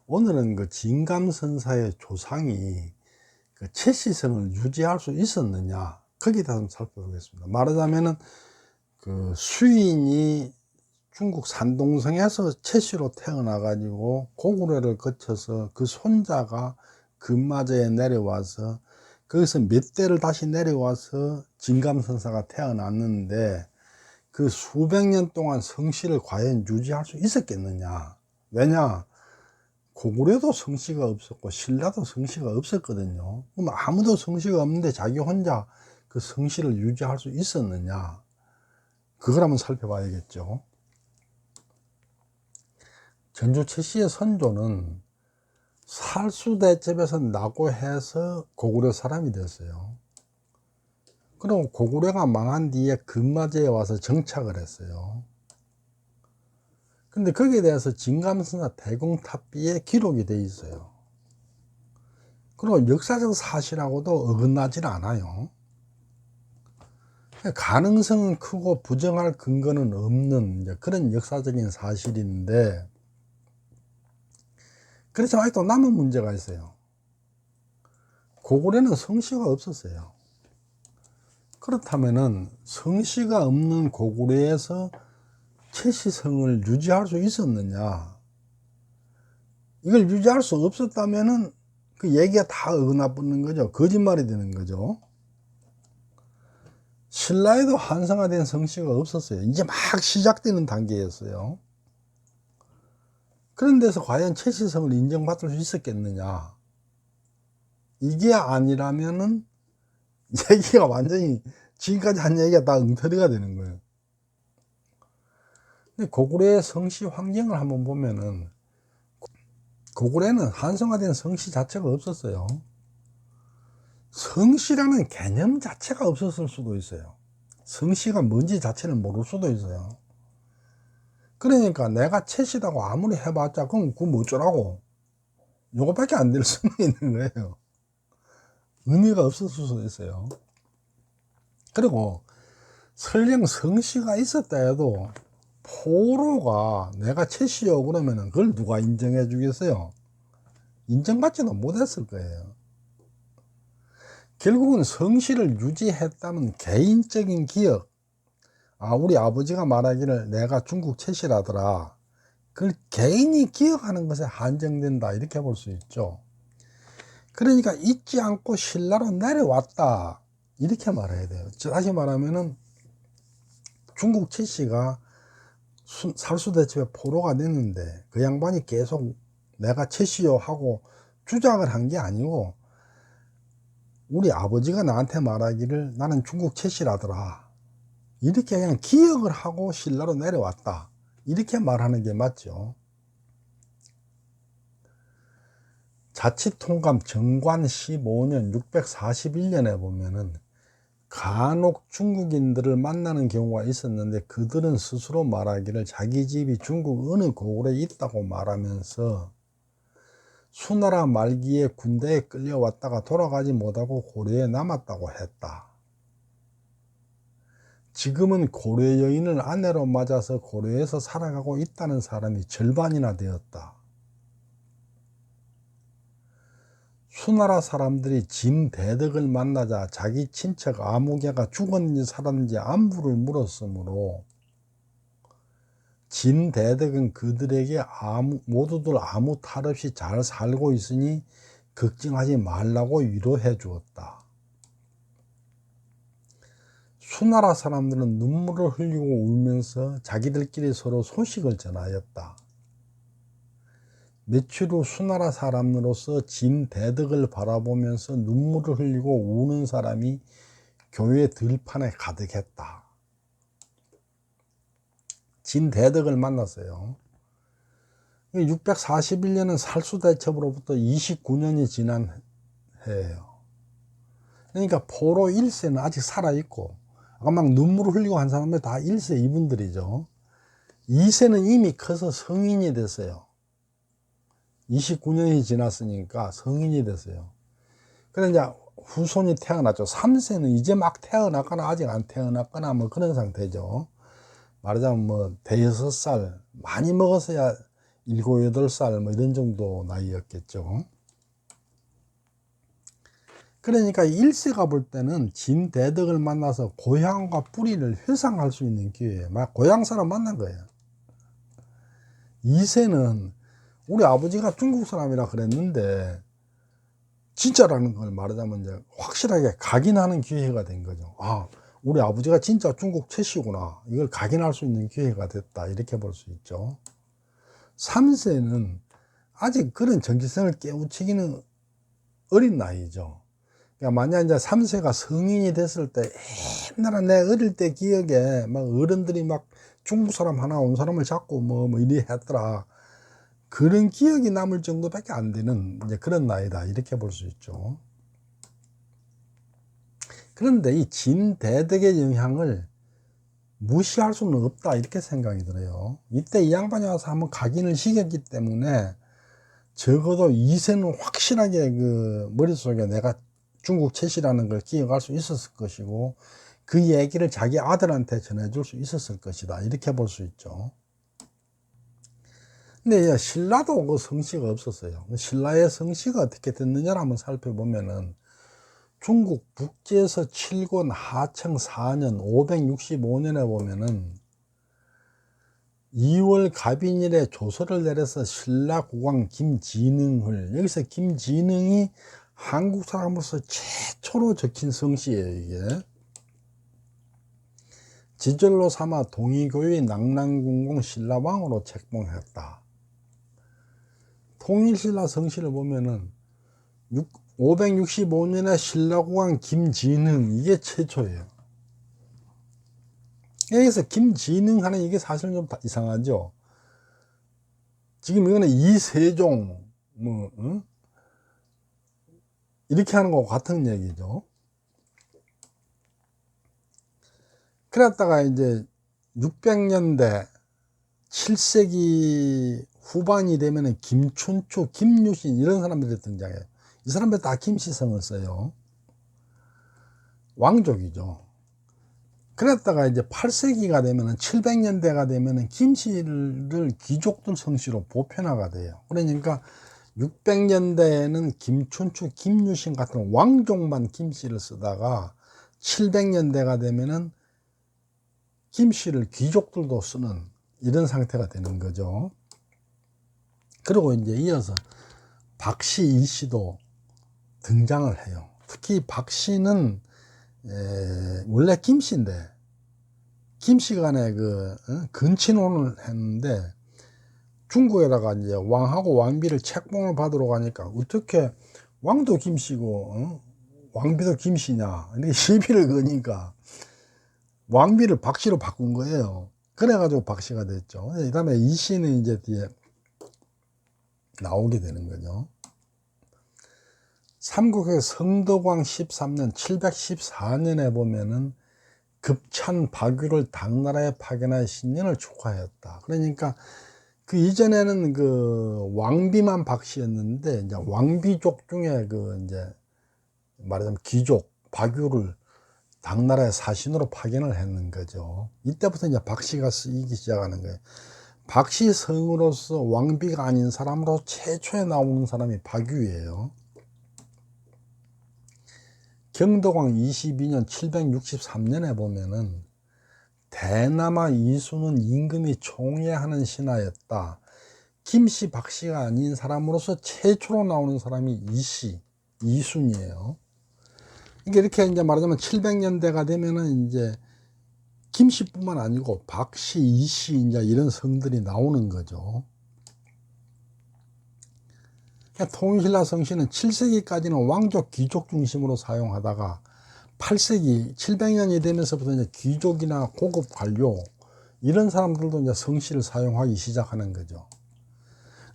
오늘은 그 진감선사의 조상이 그 채시성을 유지할 수 있었느냐, 거기에 대해서 한번 살펴보겠습니다. 말하자면은 그 수인이 중국 산동성에서 채시로 태어나 가지고 고구려를 거쳐서 그 손자가 금마저에 내려와서 거기서 몇 대를 다시 내려와서 진감선사가 태어났는데, 그 수백 년 동안 성씨를 과연 유지할 수 있었겠느냐. 왜냐, 고구려도 성씨가 없었고 신라도 성씨가 없었거든요. 그럼 아무도 성씨가 없는데 자기 혼자 그 성씨를 유지할 수 있었느냐, 그걸 한번 살펴봐야겠죠. 전주 최씨의 선조는 살수대첩에서 나고 해서 고구려 사람이 됐어요. 그럼 고구려가 망한 뒤에 금마제에 와서 정착을 했어요. 근데 거기에 대해서 진감선사 대공탑비에 기록이 되어 있어요. 그리고 역사적 사실하고도 어긋나질 않아요. 가능성은 크고 부정할 근거는 없는 그런 역사적인 사실인데, 그래서 아직도 남은 문제가 있어요. 고구려는 성씨가 없었어요. 그렇다면은 성씨가 없는 고구려에서 채시성을 유지할 수 있었느냐? 이걸 유지할 수 없었다면은 그 얘기가 다 어긋나 버리는 거죠. 거짓말이 되는 거죠. 신라에도 한성화된 성씨가 없었어요. 이제 막 시작되는 단계였어요. 그런 데서 과연 채시성을 인정받을 수 있었겠느냐? 이게 아니라면은 얘기가 완전히 지금까지 한 얘기가 다 엉터리가 되는 거예요. 근데 고구려의 성씨 환경을 한번 보면은, 고구려는 한성화된 성씨 자체가 없었어요. 성씨라는 개념 자체가 없었을 수도 있어요. 성씨가 뭔지 자체를 모를 수도 있어요. 그러니까 내가 채시다고 아무리 해봤자 그럼 그거 뭐 어쩌라고, 요거밖에 안 될 수는 있는 거예요. 의미가 없었을 수도 있어요. 그리고 설령 성씨가 있었다 해도 포로가 내가 채시요 그러면은 그걸 누가 인정해 주겠어요? 인정받지도 못했을 거예요. 결국은 성씨를 유지했다면 개인적인 기억, 우리 아버지가 말하기를 내가 중국 채시라더라, 그걸 개인이 기억하는 것에 한정된다, 이렇게 볼 수 있죠. 그러니까 잊지 않고 신라로 내려왔다, 이렇게 말해야 돼요. 다시 말하면은 중국 채씨가 살수대첩에 포로가 됐는데 그 양반이 계속 내가 채시요 하고 주장을 한 게 아니고, 우리 아버지가 나한테 말하기를 나는 중국 채시라더라, 이렇게 그냥 기억을 하고 신라로 내려왔다, 이렇게 말하는 게 맞죠. 자치통감 정관 15년 641년에 보면은 간혹 중국인들을 만나는 경우가 있었는데, 그들은 스스로 말하기를 자기 집이 중국 어느 고을에 있다고 말하면서 수나라 말기에 군대에 끌려왔다가 돌아가지 못하고 고려에 남았다고 했다. 지금은 고려 여인을 아내로 맞아서 고려에서 살아가고 있다는 사람이 절반이나 되었다. 수나라 사람들이 진대덕을 만나자 자기 친척 아무개가 죽었는지 살았는지 안부를 물었으므로 진대덕은 그들에게 모두들 아무 탈 없이 잘 살고 있으니 걱정하지 말라고 위로해 주었다. 수나라 사람들은 눈물을 흘리고 울면서 자기들끼리 서로 소식을 전하였다. 며칠 후 수나라 사람으로서 진대덕을 바라보면서 눈물을 흘리고 우는 사람이 교회 들판에 가득했다. 진대덕을 만났어요. 641년은 살수대첩으로부터 29년이 지난 해예요. 그러니까 포로 1세는 아직 살아있고, 아까 막 눈물을 흘리고 한 사람들 다 1세 이분들이죠. 2세는 이미 커서 성인이 됐어요. 29년이 지났으니까 성인이 됐어요. 그래 이제 후손이 태어났죠. 3세는 이제 막 태어났거나 아직 안 태어났거나 뭐 그런 상태죠. 말하자면 뭐 대여섯 살 많이 먹었어야 7, 8살 뭐 이런 정도 나이였겠죠. 그러니까 1세가 볼 때는 진대덕을 만나서 고향과 뿌리를 회상할 수 있는 기회예요. 막 고향 사람 만난 거예요. 2세는 우리 아버지가 중국 사람이라 그랬는데 진짜라는 걸 말하자면 이제 확실하게 각인하는 기회가 된 거죠. 아, 우리 아버지가 진짜 중국 최씨구나. 이걸 각인할 수 있는 기회가 됐다. 이렇게 볼 수 있죠. 3세는 아직 그런 정체성을 깨우치기는 어린 나이죠. 그러니까 만약 이제 3세가 성인이 됐을 때 옛날에 내 어릴 때 기억에 막 어른들이 막 중국 사람 하나 온 사람을 잡고 뭐 이리 했더라. 그런 기억이 남을 정도밖에 안 되는 이제 그런 나이다. 이렇게 볼 수 있죠. 그런데 이 진대덕의 영향을 무시할 수는 없다. 이렇게 생각이 들어요. 이때 이 양반이 와서 한번 각인을 시켰기 때문에 적어도 2세는 확실하게 그 머릿속에 내가 중국 최씨라는 걸 기억할 수 있었을 것이고 그 얘기를 자기 아들한테 전해줄 수 있었을 것이다. 이렇게 볼 수 있죠. 근데 신라도 그 성씨가 없었어요. 신라의 성씨가 어떻게 됐느냐를 한번 살펴보면은 중국 북제에서 7권 하청 4년 565년에 보면은 2월 갑인일에 조서를 내려서 신라 국왕 김진흥을, 여기서 김진흥이 한국 사람으로서 최초로 적힌 성씨예요. 이게 지절로 삼아 동의교의 낙랑궁공 신라왕으로 책봉했다. 통일신라 성씨를 보면은 565년에 신라국왕 김진흥, 이게 최초예요. 여기서 김진흥 하는 이게 사실 좀 이상하죠. 지금 이거는 이세종 뭐 이렇게 하는 거 같은 얘기죠. 그랬다가 이제 600년대 7세기 후반이 되면은 김춘추, 김유신 이런 사람들이 등장해요. 이 사람들 다 김씨성을 써요. 왕족이죠. 그랬다가 이제 8세기가 되면은 700년대가 되면은 김씨를 귀족들 성씨로 보편화가 돼요. 그러니까 600년대에는 김춘추, 김유신 같은 왕족만 김씨를 쓰다가 700년대가 되면은 김씨를 귀족들도 쓰는 이런 상태가 되는 거죠. 그리고 이제 이어서 박씨, 이씨도 등장을 해요. 특히 박씨는 원래 김씨인데 김씨 간에 그 근친혼을 했는데 중국에다가 이제 왕하고 왕비를 책봉을 받으러 가니까 어떻게 왕도 김씨고 왕비도 김씨냐 이렇게 시비를 거니까 왕비를 박씨로 바꾼 거예요. 그래가지고 박씨가 됐죠. 그 다음에 이씨는 이제 뒤에 나오게 되는 거죠. 삼국의 성덕왕 13년 714년에 보면은 급찬 박유를 당나라에 파견하여 신년을 축하했다. 그러니까 그 이전에는 그 왕비만 박씨였는데 이제 왕비족 중에 그 이제 말하자면 귀족 박유를 당나라의 사신으로 파견을 했는 거죠. 이때부터 이제 박씨가 쓰이기 시작하는 거예요. 박씨 성으로서 왕비가 아닌 사람으로 최초에 나오는 사람이 박유예요. 경덕왕 22년 763년에 보면은 대남아 이순은 임금이 총애하는 신하였다. 김씨, 박씨가 아닌 사람으로서 최초로 나오는 사람이 이씨, 이순이에요. 이렇게 이제 말하자면 700년대가 되면은 이제 김씨뿐만 아니고 박씨, 이씨 이제 이런 성들이 나오는 거죠. 통일신라 성씨는 7세기까지는 왕족, 귀족 중심으로 사용하다가 8세기 700년이 되면서부터 이제 귀족이나 고급 관료 이런 사람들도 이제 성씨를 사용하기 시작하는 거죠.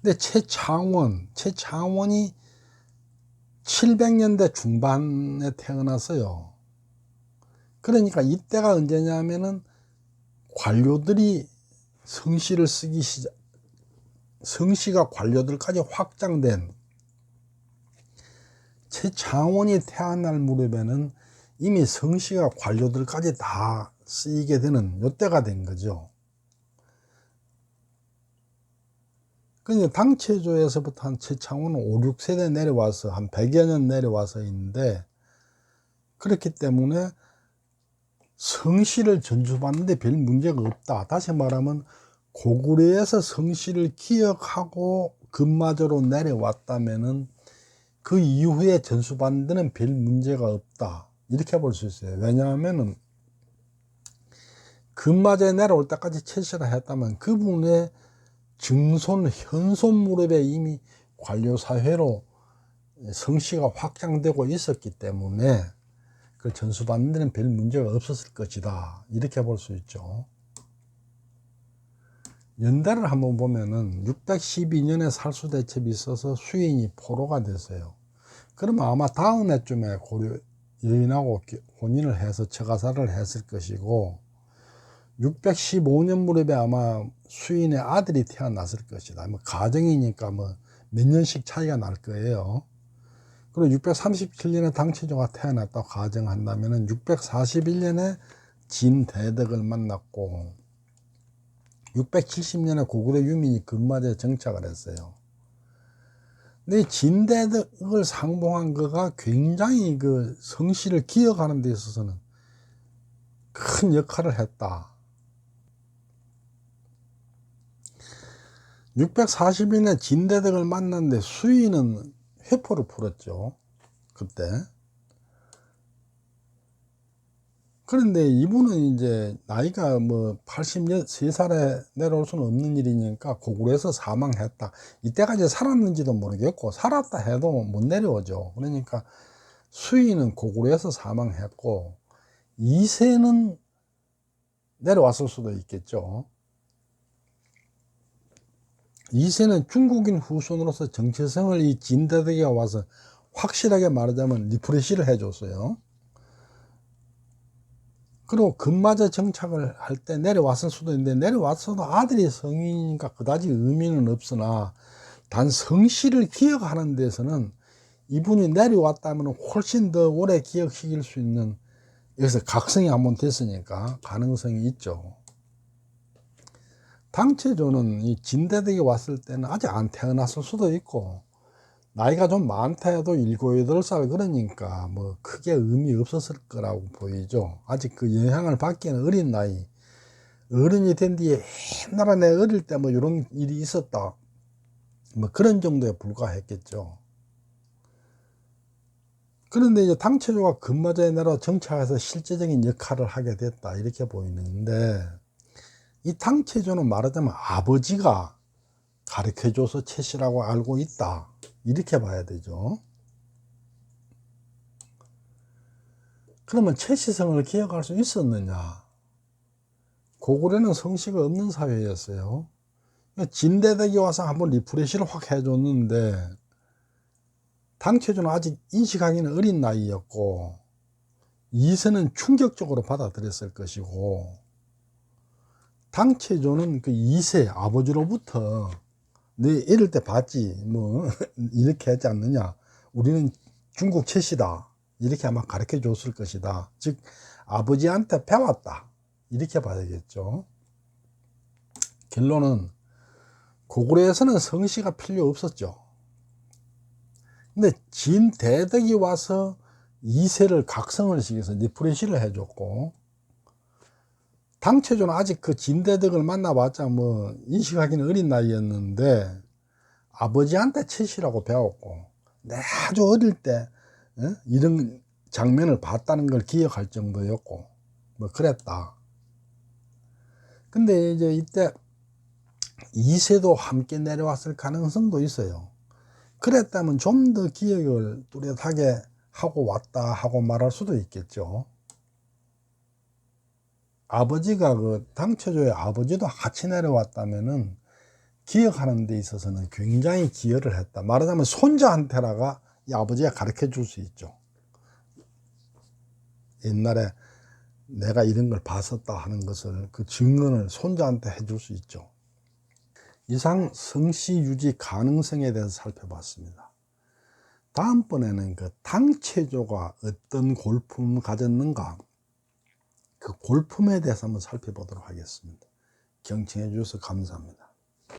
근데 최창원이 700년대 중반에 태어났어요. 그러니까 이때가 언제냐면은 관료들이 성씨를 쓰기 시작, 성씨가 관료들까지 확장된 최창원이 태어날 무렵에는 이미 성씨가 관료들까지 다 쓰이게 되는 요때가 된 거죠. 근데 당체조에서부터 한 최창호는 5, 6세대 내려와서 한 100여 년 내려와서 있는데, 그렇기 때문에 성씨를 전수받는데 별 문제가 없다. 다시 말하면 고구려에서 성씨를 기억하고 금마저로 내려왔다면은 그 이후에 전수받는 데는 별 문제가 없다. 이렇게 볼 수 있어요. 왜냐하면은 금마저에 내려올 때까지 채시라 했다면 그분의 증손, 현손 무렵에 이미 관료사회로 성씨가 확장되고 있었기 때문에 그 전수받는 데는 별 문제가 없었을 것이다. 이렇게 볼 수 있죠. 연달을 한번 보면은 612년에 살수대첩이 있어서 수인이 포로가 됐어요. 그러면 아마 다음 해쯤에 고려 여인하고 혼인을 해서 처가살을 했을 것이고, 615년 무렵에 아마 수인의 아들이 태어났을 것이다. 뭐 가정이니까 뭐 몇 년씩 차이가 날 거예요. 그리고 637년에 당체조가 태어났다고 가정한다면 641년에 진대덕을 만났고 670년에 고구려 유민이 금마저에 정착을 했어요. 근데 진대덕을 상봉한 거가 굉장히 그 성씨를 기억하는 데 있어서는 큰 역할을 했다. 640년에 진대덕을 만났는데 수인은 회포를 풀었죠. 그때. 그런데 이분은 이제 나이가 뭐 83살에 내려올 수는 없는 일이니까 고구려에서 사망했다. 이때까지 살았는지도 모르겠고, 살았다 해도 못 내려오죠. 그러니까 수인은 고구려에서 사망했고, 2세는 내려왔을 수도 있겠죠. 2세는 중국인 후손으로서 정체성을 이 진대덕이가 와서 확실하게 말하자면 리프레시를 해줬어요. 그리고 금마저 정착을 할 때 내려왔을 수도 있는데, 내려왔어도 아들이 성인이니까 그다지 의미는 없으나 단 성씨를 기억하는 데서는 이분이 내려왔다면 훨씬 더 오래 기억시킬 수 있는, 여기서 각성이 한번 됐으니까 가능성이 있죠. 당체조는 이 진대덕이 왔을 때는 아직 안 태어났을 수도 있고, 나이가 좀 많다 해도 7, 8살 그러니까 뭐 크게 의미 없었을 거라고 보이죠. 아직 그 영향을 받기에는 어린 나이. 어른이 된 뒤에 옛날에 내 어릴 때 뭐 이런 일이 있었다, 뭐 그런 정도에 불과했겠죠. 그런데 이제 당체조가 금마저에 내려 정착해서 실제적인 역할을 하게 됐다, 이렇게 보이는데, 이 당체조는 말하자면 아버지가 가르쳐줘서 채씨라고 알고 있다, 이렇게 봐야 되죠. 그러면 채씨성을 기억할 수 있었느냐? 고구려는 성씨가 없는 사회였어요. 진대덕이 와서 한번 리프레시를 확 해줬는데, 당체조는 아직 인식하기는 어린 나이였고, 2세는 충격적으로 받아들였을 것이고, 당체조는 그 2세 아버지로부터 너 이럴 때 봤지 뭐 이렇게 하지 않느냐, 우리는 중국 채씨다, 이렇게 아마 가르쳐 줬을 것이다. 즉 아버지한테 배웠다, 이렇게 봐야겠죠. 결론은 고구려에서는 성씨가 필요 없었죠. 근데 진대덕이 와서 2세를 각성을 시켜서 리프레시를 해줬고, 당체조는 아직 그 진대덕을 만나봤자 뭐 인식하기는 어린 나이였는데 아버지한테 채씨라고 배웠고, 내가 아주 어릴 때 이런 장면을 봤다는 걸 기억할 정도였고 뭐 그랬다. 근데 이제 이때 2세도 함께 내려왔을 가능성도 있어요. 그랬다면 좀 더 기억을 뚜렷하게 하고 왔다 하고 말할 수도 있겠죠. 아버지가 그 당체조의 아버지도 같이 내려왔다면은 기억하는 데 있어서는 굉장히 기여를 했다. 말하자면 손자한테라가 이 아버지가 가르쳐 줄 수 있죠. 옛날에 내가 이런 걸 봤었다 하는 것을, 그 증언을 손자한테 해줄 수 있죠. 이상 성씨 유지 가능성에 대해서 살펴봤습니다. 다음번에는 그 당체조가 어떤 골품을 가졌는가, 그 골품에 대해서 한번 살펴보도록 하겠습니다. 경청해 주셔서 감사합니다.